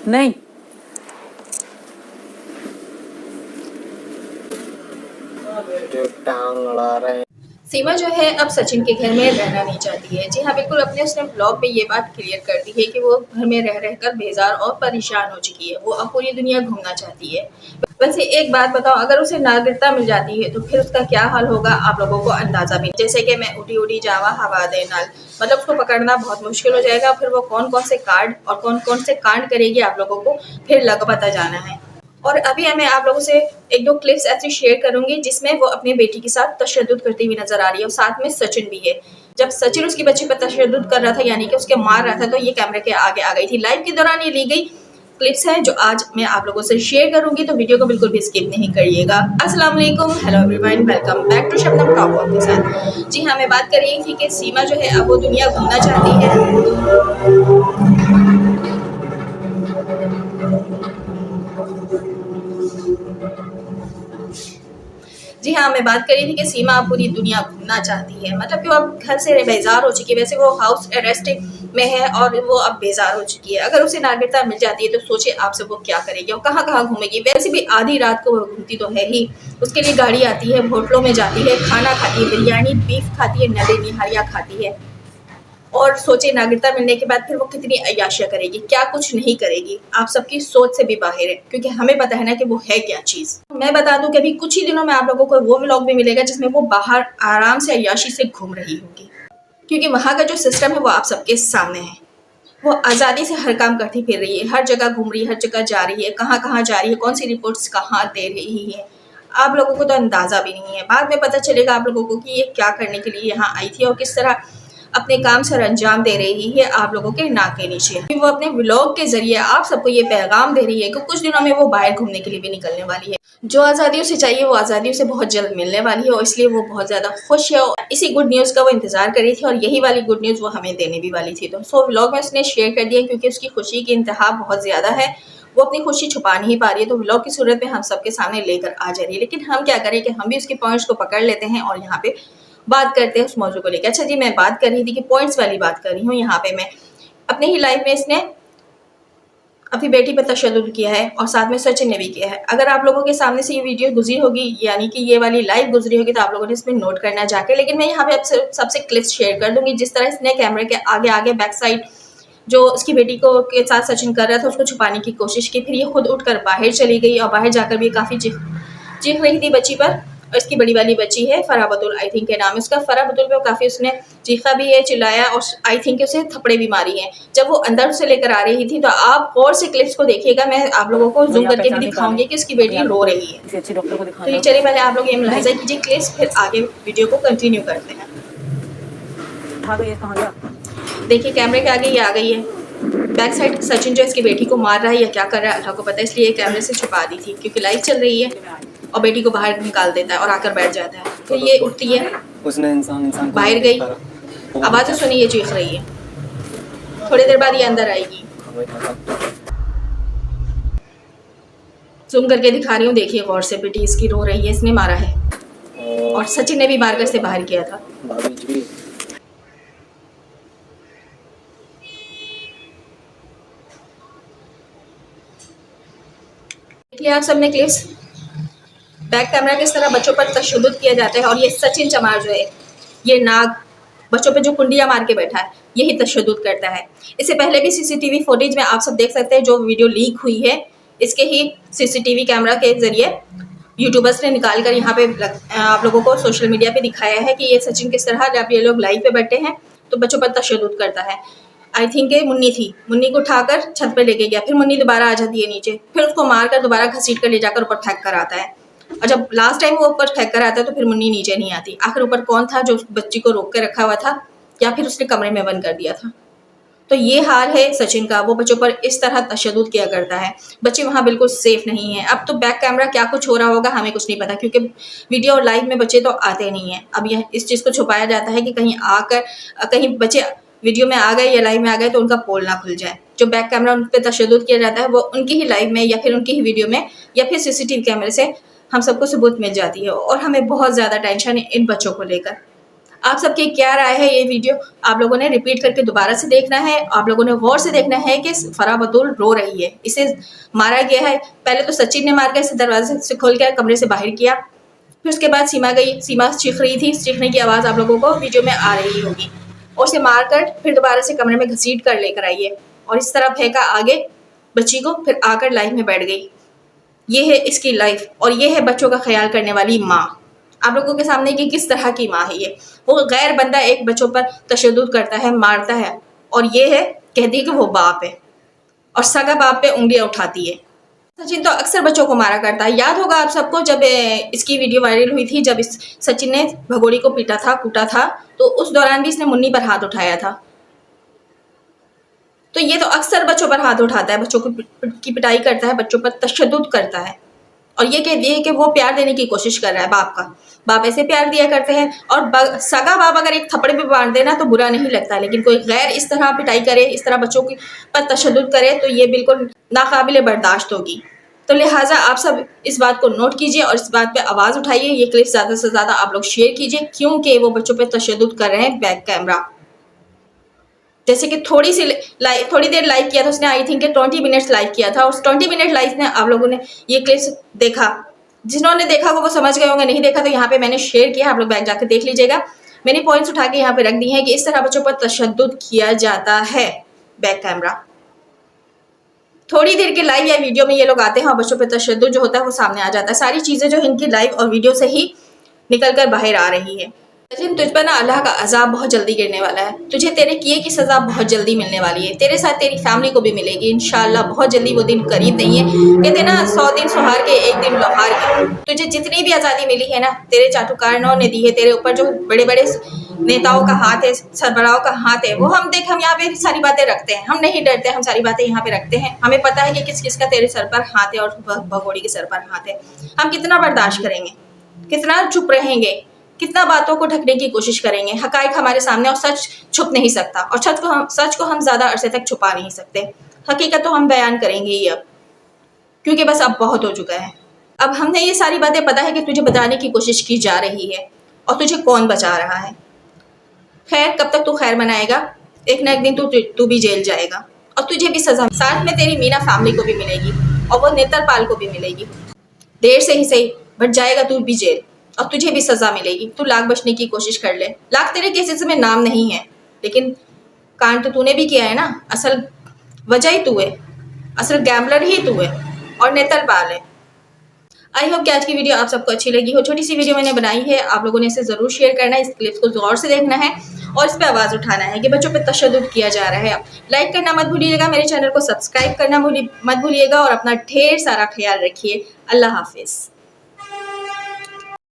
नहीं टांग लड़ा रहे हैं। सीमा जो है अब सचिन के घर में रहना नहीं चाहती है। जी हाँ, बिल्कुल अपने उसने ब्लॉग में ये बात क्लियर कर दी है कि वो घर में रह रहकर बेजार और परेशान हो चुकी है। वो अब पूरी दुनिया घूमना चाहती है। वैसे एक बात बताओ, अगर उसे नागरिकता मिल जाती है तो फिर उसका क्या हाल होगा आप लोगों को अंदाजा भी। जैसे कि मैं उड़ी उड़ी जावा हवा दे नाल, मतलब उसको पकड़ना बहुत मुश्किल हो जाएगा। फिर वो कौन कौन से कार्ड और कौन कौन से कांड करेगी आप लोगों को फिर लग पता जाना है। और अभी मैं आप लोगों से एक दो क्लिप्स ऐसी शेयर करूंगी जिसमें वो अपनी बेटी के साथ तशद्दुद करती हुई नजर आ रही है, और साथ में सचिन भी है। जब सचिन उसकी बच्ची पर तशद्दुद कर रहा था, यानी कि उसके मार रहा था, तो ये कैमरे के आगे आ गई थी। लाइव के दौरान ये ली गई क्लिप्स हैं जो आज मैं आप लोगों से शेयर करूंगी, तो वीडियो को बिल्कुल भी स्किप नहीं करिएगा। अस्सलाम वालेकुम, hello everyone, welcome back to Shabnam talk of के साथ। जी हाँ, मैं बात कर रही थी कि सीमा जो है अब वो दुनिया घूमना चाहती है। जी हाँ, मैं बात कर रही थी कि सीमा अब पूरी दुनिया घूमना चाहती है, मतलब कि वो अब घर से बेजार हो चुकी है। वैसे वो हाउस अरेस्ट में है और वो अब बेजार हो चुकी है। अगर उसे नागरिकता मिल जाती है तो सोचे आपसे वो क्या करेगी और कहाँ कहाँ घूमेगी। वैसे भी आधी रात को वो घूमती तो है ही, उसके लिए गाड़ी आती है, होटलों में जाती है, खाना खाती है, बिरयानी बीफ खाती है, नदे निहारियाँ खाती है। और सोचे नागरिकता मिलने के बाद फिर वो कितनी अय्याशियाँ करेगी, क्या कुछ नहीं करेगी। आप सबकी सोच से भी बाहर है, क्योंकि हमें पता है ना कि वो है क्या चीज़। मैं बता दूं कि अभी कुछ ही दिनों में आप लोगों को वो व्लॉग भी मिलेगा जिसमें वो बाहर आराम से अय्याशी से घूम रही होगी, क्योंकि वहाँ का जो सिस्टम है वो आप सबके सामने है। वो आज़ादी से हर काम करती फिर रही है, हर जगह घूम रही है, हर जगह जा रही है, कहाँ कहाँ जा रही है, कौन सी रिपोर्ट्स कहाँ दे रही है, आप लोगों को तो अंदाज़ा भी नहीं है। बाद में पता चलेगा आप लोगों को कि ये क्या करने के लिए यहाँ आई थी और किस तरह अपने काम सर अंजाम दे रही है आप लोगों के नाक के नीचे। वो अपने व्लॉग के जरिए आप सबको ये पैगाम दे रही है कि कुछ दिनों में वो बाहर घूमने के लिए भी निकलने वाली है। जो आज़ादी उसे चाहिए वो आज़ादी उसे बहुत जल्द मिलने वाली है, और इसलिए वो बहुत ज़्यादा खुश है। और इसी गुड न्यूज़ का वो इंतजार कर रही थी, और यही वाली गुड न्यूज़ वो हमें देने भी वाली थी। तो सो व्लॉग में उसने शेयर कर दिया, क्योंकि उसकी खुशी की इंतहा बहुत ज़्यादा है। वो अपनी खुशी छुपा नहीं पा रही है, तो व्लॉग की सूरत में हम सबके सामने लेकर आ जा रही है। लेकिन हम क्या करें कि हम भी उसके पॉइंट्स को पकड़ लेते हैं और यहाँ पे बात करते हैं उस मौजू को लेकर। अच्छा जी, मैं बात कर रही थी कि पॉइंट्स वाली बात कर रही हूँ। यहाँ पे मैं अपने ही लाइफ में इसने अपनी बेटी पर तशद्दुद किया है, और साथ में सचिन ने भी किया है। अगर आप लोगों के सामने से ये वीडियो गुजरी होगी, यानी कि ये वाली लाइव गुजरी होगी, तो आप लोगों ने इसमें नोट करना जाके। लेकिन मैं यहाँ पे आपसे सबसे क्लिप्स शेयर कर दूंगी, जिस तरह इसने कैमरे के आगे आगे बैक साइड जो उसकी बेटी को के साथ सचिन कर रहा था उसको छुपाने की कोशिश की। फिर ये खुद उठकर बाहर चली गई, और बाहर जाकर भी काफ़ी चीख रही थी बच्ची पर। और इसकी बड़ी वाली बच्ची है फराह बतुल, आई थिंक के नाम है उसका, फराह बतुल पे काफ़ी उसने चीखा भी है, चिल्लाया, और आई थिंक उसे थप्पड़े भी मारी हैं जब वो अंदर से लेकर आ रही थी। तो आप और से क्लिप्स को देखिएगा, मैं आप लोगों को जूम करके भी दिखाऊंगी कि उसकी बेटी रो रही है। अच्छे डॉक्टर को तो दिखाना। ये चलिए पहले आप लोग ये मुलाहिजा कीजिए क्लिप्स, फिर आगे वीडियो को कंटिन्यू करते हैं। उठा गई, कहाँ गया? देखिए कैमरे के आगे ये आ गई है। बैक साइड सचिन जो इसकी बेटी को मार रहा है या क्या कर रहा है अल्लाह को पता है, इसलिए कैमरे से छुपा दी थी, क्योंकि लाइव चल रही है, और बेटी को बाहर निकाल देता है और आकर बैठ जाता है। फिर ये उठती है, उसने इंसान बाहर गई, आवाज़ें सुनी, ये चीख रही है। थोड़ी देर बाद ये अंदर आएगी, जूम करके दिखा रही हूँ, देखिए गौर से, बेटी इसकी रो रही है, इसने मारा है, और सचिन ने भी मारकर इसे बाहर किया था। देखिए आप सबने क्लिप्स, बैक कैमरा किस तरह बच्चों पर तशद्दुद किया जाता है। और ये सचिन चमार जो है, ये नाग बच्चों पे जो कुंडियाँ मार के बैठा है, यही तशद्दुद करता है। इससे पहले भी सीसीटीवी फुटेज में आप सब देख सकते हैं, जो वीडियो लीक हुई है इसके ही सीसीटीवी कैमरा के जरिए यूट्यूबर्स ने निकाल कर यहाँ पे आप लोगों को सोशल मीडिया पे दिखाया है कि ये सचिन किस तरह जब ये लोग लाइव पे बैठे हैं तो बच्चों पर तशद्दुद करता है। आई थिंक मुन्नी थी, मुन्नी को उठाकर छत पे लेके गया, फिर मुन्नी दोबारा आ जाती है नीचे, फिर उसको मारकर दोबारा घसीट कर ले जाकर ऊपर फेंक कर आता है। और जब लास्ट टाइम वो ऊपर फेंक कर आता है तो फिर मुन्नी नीचे नहीं आती। आखिर ऊपर कौन था जो उस बच्ची को रोक के रखा हुआ था, या फिर उसने कमरे में बंद कर दिया था। तो ये हाल है सचिन का, वो बच्चों पर इस तरह तशद्दुद किया करता है। बच्चे वहाँ बिल्कुल सेफ नहीं है। अब तो बैक कैमरा क्या कुछ हो रहा होगा हमें कुछ नहीं पता, क्योंकि वीडियो और लाइव में बच्चे तो आते नहीं हैं। अब यह इस चीज़ को छुपाया जाता है कि कहीं आकर कहीं बच्चे वीडियो में आ गए या लाइव में आ गए तो उनका पोल ना खुल जाए। जो बैक कैमरा उन पर तशद्दुद किया जाता है वो उनकी ही लाइव में या फिर उनकी ही वीडियो में या फिर सीसीटीवी कैमरे से हम सबको सबूत मिल जाती है, और हमें बहुत ज़्यादा टेंशन है इन बच्चों को लेकर। आप सबकी क्या राय है? ये वीडियो आप लोगों ने रिपीट करके दोबारा से देखना है, आप लोगों ने गौर से देखना है कि फराह बतूल रो रही है, इसे मारा गया है। पहले तो सचिन ने मार कर इसे दरवाजे से खोल कर कमरे से बाहर किया, फिर उसके बाद सीमा गई, सीमा चीख रही थी, चीखने की आवाज़ आप लोगों को वीडियो में आ रही होगी, और उसे मार कर फिर दोबारा से कमरे में घसीट कर लेकर आई है और इस तरह फेंका आगे बच्ची को, फिर आकर लाइफ में बैठ गई। ये है इसकी लाइफ और ये है बच्चों का ख्याल करने वाली माँ। आप लोगों के सामने कि किस तरह की माँ है ये। वो गैर बंदा एक बच्चों पर तशद्दुद करता है, मारता है, और ये है कहती है कि वो बाप है और सगा बाप पे उंगलियां उठाती है। सचिन तो अक्सर बच्चों को मारा करता है। याद होगा आप सबको जब इसकी वीडियो वायरल हुई थी, जब इस सचिन ने भगोड़ी को पीटा था, कूटा था, तो उस दौरान भी इसने मुन्नी पर हाथ उठाया था। तो ये तो अक्सर बच्चों पर हाथ उठाता है, बच्चों की पिटाई करता है, बच्चों पर तशद्दुद करता है, और ये कहती है कि वो प्यार देने की कोशिश कर रहा है बाप का। बाप ऐसे प्यार दिया करते हैं, और सगा बाप अगर एक थप्पड़ पे बांट देना तो बुरा नहीं लगता, लेकिन कोई गैर इस तरह पिटाई करे, इस तरह बच्चों की पर तशद्दुद करे, तो ये बिल्कुल नाकाबिले बर्दाश्त होगी। तो लिहाजा आप सब इस बात को नोट कीजिए और इस बात पे आवाज़ उठाइए। ये क्लिप ज़्यादा से ज़्यादा आप लोग शेयर कीजिए, क्योंकि वो बच्चों पे तशद्दुद कर रहे हैं बैक कैमरा। जैसे कि थोड़ी देर लाइव किया था उसने, आई थिंक 20 मिनट्स लाइव किया था। उस 20 मिनट लाइव में आप लोगों ने ये क्लिप्स देखा, जिन्होंने देखा वो समझ गए होंगे, नहीं देखा तो यहाँ पे मैंने शेयर किया, आप लोग बैक जाकर देख लीजिएगा। मैंने पॉइंट्स उठा के यहाँ पे रख दी हैं कि इस तरह बच्चों पर तशद्दुद किया जाता है बैक कैमरा। थोड़ी देर के लाइव या वीडियो में ये लोग आते हैं और बच्चों पर तशद्दुद जो होता है वो सामने आ जाता है। सारी चीज़ें जो इनकी लाइव और वीडियो से ही निकल कर बाहर आ रही है। सचिन, तुझ पर ना अल्लाह का अजाब बहुत जल्दी गिरने वाला है, तुझे तेरे किए की सज़ा बहुत जल्दी मिलने वाली है, तेरे साथ तेरी फैमिली को भी मिलेगी इंशाअल्लाह। बहुत जल्दी वो दिन करीब नहीं है। कहते ना 100 दिन सुहार के एक दिन लोहार के। तुझे जितनी भी आज़ादी मिली है ना, तेरे चाटुकारों ने दी है, तेरे ऊपर जो बड़े बड़े नेताओं का हाथ है, सरबराहों का हाथ है, वो हम यहाँ पे सारी बातें रखते हैं, हम नहीं डरते, हम सारी बातें यहाँ पे रखते हैं। हमें पता है कि किस किस का तेरे सर पर हाथ है और भगोड़ी के सर पर हाथ है। हम कितना बर्दाश्त करेंगे, कितना चुप रहेंगे, कितना बातों को ढकने की कोशिश करेंगे। हकायक हमारे सामने और सच छुप नहीं सकता, और सच को हम ज़्यादा अरसे तक छुपा नहीं सकते। हकीकत तो हम बयान करेंगे ही अब, क्योंकि बस अब बहुत हो चुका है। अब हमने ये सारी बातें पता है कि तुझे बताने की कोशिश की जा रही है और तुझे कौन बचा रहा है। खैर, कब तक तू खैर मनाएगा? एक ना एक दिन तू भी जेल जाएगा और तुझे भी सजा, साथ में तेरी मीना फैमिली को भी मिलेगी और वो नेत्रपाल को भी मिलेगी। देर से ही सही, बट जाएगा तू भी जेल और तुझे भी सजा मिलेगी। तू लाख बचने की कोशिश कर ले। लाख तेरे केसेस में नाम नहीं है, लेकिन कांड तो तूने भी किया है ना। असल वजह ही तू है, असल गैम्बलर ही तू है और नेत्रपाल है। आई होप कि आज की वीडियो आप सबको अच्छी लगी हो। छोटी सी वीडियो मैंने बनाई है, आप लोगों ने इसे ज़रूर शेयर करना है, इस क्लिप्स को गौर से देखना है और इस पर आवाज़ उठाना है कि बच्चों पे तशद्दुद किया जा रहा है। लाइक करना मत भूलिएगा, मेरे चैनल को सब्सक्राइब करना मत भूलिएगा और अपना ढेर सारा ख्याल रखिए। अल्लाह हाफिज़।